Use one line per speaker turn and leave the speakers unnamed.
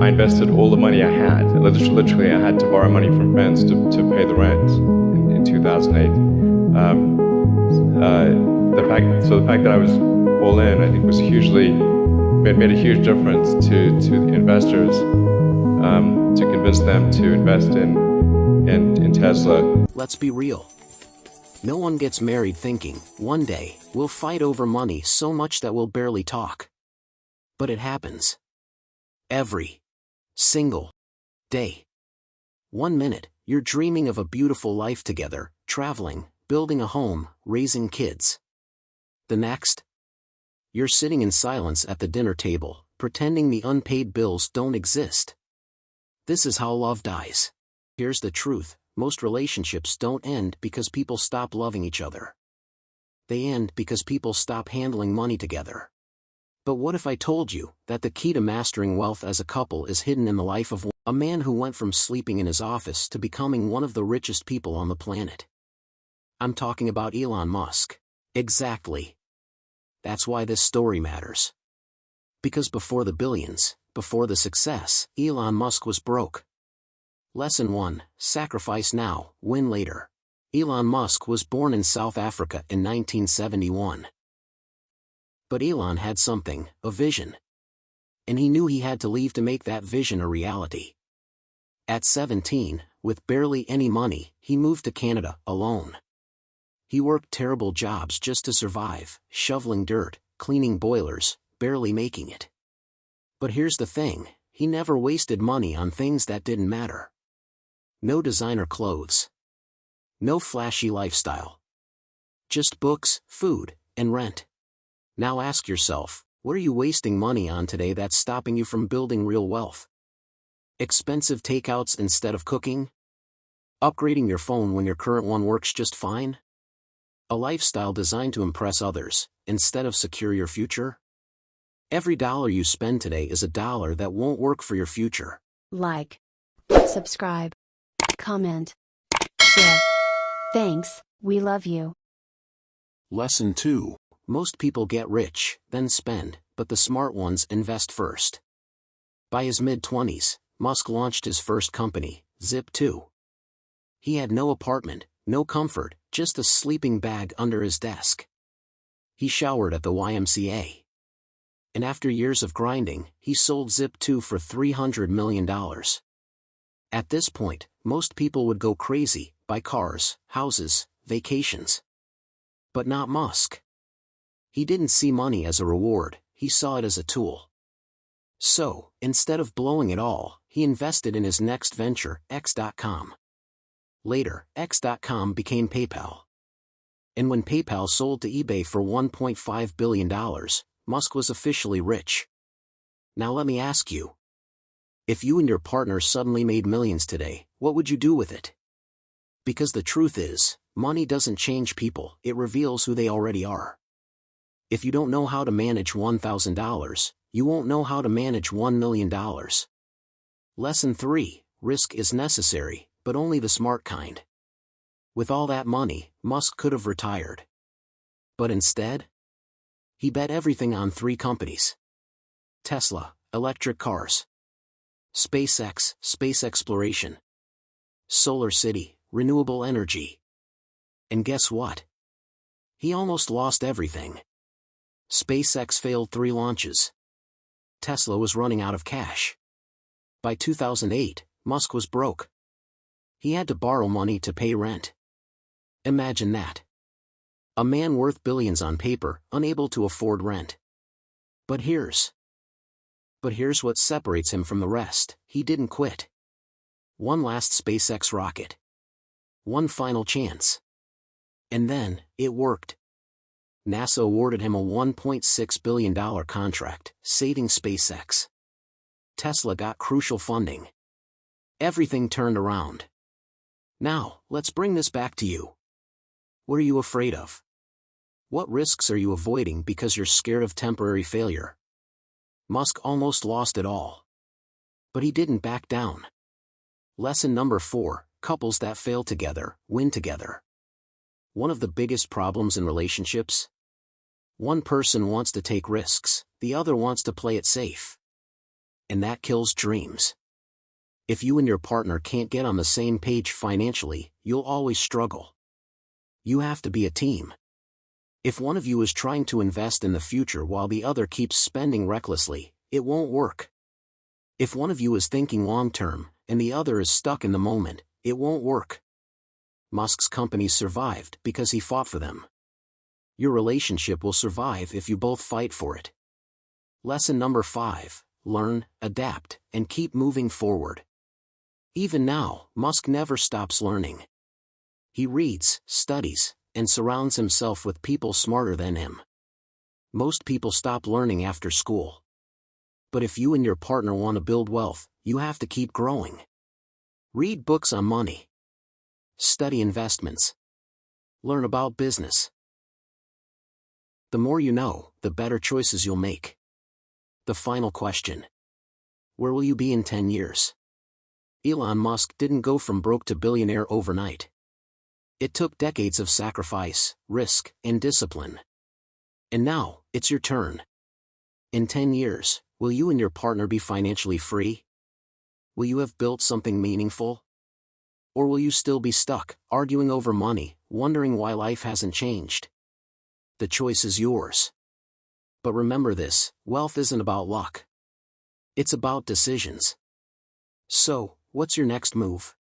I invested all the money I had. Literally, I had to borrow money from friends to pay the rent in 2008. The fact that I was all in, I think, was made a huge difference to investors, to convince them to invest in Tesla.
Let's be real. No one gets married thinking, one day, we'll fight over money so much that we'll barely talk. But it happens. Every single day. 1 minute, you're dreaming of a beautiful life together, traveling, building a home, raising kids. The next, you're sitting in silence at the dinner table, pretending the unpaid bills don't exist. This is how love dies. Here's the truth, most relationships don't end because people stop loving each other. They end because people stop handling money together. But what if I told you that the key to mastering wealth as a couple is hidden in the life of a man who went from sleeping in his office to becoming one of the richest people on the planet? I'm talking about Elon Musk. Exactly. That's why this story matters. Because before the billions, before the success, Elon Musk was broke. Lesson 1, sacrifice now, win later. Elon Musk was born in South Africa in 1971. But Elon had something, a vision. And he knew he had to leave to make that vision a reality. At 17, with barely any money, he moved to Canada, alone. He worked terrible jobs just to survive, shoveling dirt, cleaning boilers, barely making it. But here's the thing, he never wasted money on things that didn't matter. No designer clothes. No flashy lifestyle. Just books, food, and rent. Now ask yourself, what are you wasting money on today that's stopping you from building real wealth? Expensive takeouts instead of cooking? Upgrading your phone when your current one works just fine? A lifestyle designed to impress others, instead of secure your future? Every dollar you spend today is a dollar that won't work for your future.
Like, subscribe, comment, share. Thanks, we love you.
Lesson 2. Most people get rich, then spend, but the smart ones invest first. By his mid-20s, Musk launched his first company, Zip2. He had no apartment, no comfort, just a sleeping bag under his desk. He showered at the YMCA. And after years of grinding, he sold Zip2 for $300 million. At this point, most people would go crazy, buy cars, houses, vacations. But not Musk. He didn't see money as a reward, he saw it as a tool. So, instead of blowing it all, he invested in his next venture, X.com. Later, X.com became PayPal. And when PayPal sold to eBay for $1.5 billion, Musk was officially rich. Now let me ask you. If you and your partner suddenly made millions today, what would you do with it? Because the truth is, money doesn't change people, it reveals who they already are. If you don't know how to manage $1,000, you won't know how to manage $1 million. Lesson 3, risk is necessary, but only the smart kind. With all that money, Musk could have retired. But instead, he bet everything on 3 companies. Tesla, electric cars. SpaceX, space exploration. Solar City, renewable energy. And guess what? He almost lost everything. SpaceX failed 3 launches. Tesla was running out of cash. By 2008, Musk was broke. He had to borrow money to pay rent. Imagine that. A man worth billions on paper, unable to afford rent. But here's what separates him from the rest, he didn't quit. One last SpaceX rocket. One final chance. And then, it worked. NASA awarded him a $1.6 billion contract, saving SpaceX. Tesla got crucial funding. Everything turned around. Now, let's bring this back to you. What are you afraid of? What risks are you avoiding because you're scared of temporary failure? Musk almost lost it all. But he didn't back down. Lesson number 4, couples that fail together, win together. One of the biggest problems in relationships? One person wants to take risks, the other wants to play it safe. and that kills dreams. If you and your partner can't get on the same page financially, you'll always struggle. You have to be a team. If one of you is trying to invest in the future while the other keeps spending recklessly, it won't work. If one of you is thinking long-term, and the other is stuck in the moment, it won't work. Musk's companies survived because he fought for them. Your relationship will survive if you both fight for it. Lesson number 5, learn, adapt, and keep moving forward. Even now, Musk never stops learning. He reads, studies, and surrounds himself with people smarter than him. Most people stop learning after school. But if you and your partner want to build wealth, you have to keep growing. Read books on money. Study investments. Learn about business. The more you know, the better choices you'll make. The final question. Where will you be in 10 years? Elon Musk didn't go from broke to billionaire overnight. It took decades of sacrifice, risk, and discipline. And now, it's your turn. In 10 years, will you and your partner be financially free? Will you have built something meaningful? Or will you still be stuck, arguing over money, wondering why life hasn't changed? The choice is yours. But remember this, wealth isn't about luck. It's about decisions. So, what's your next move?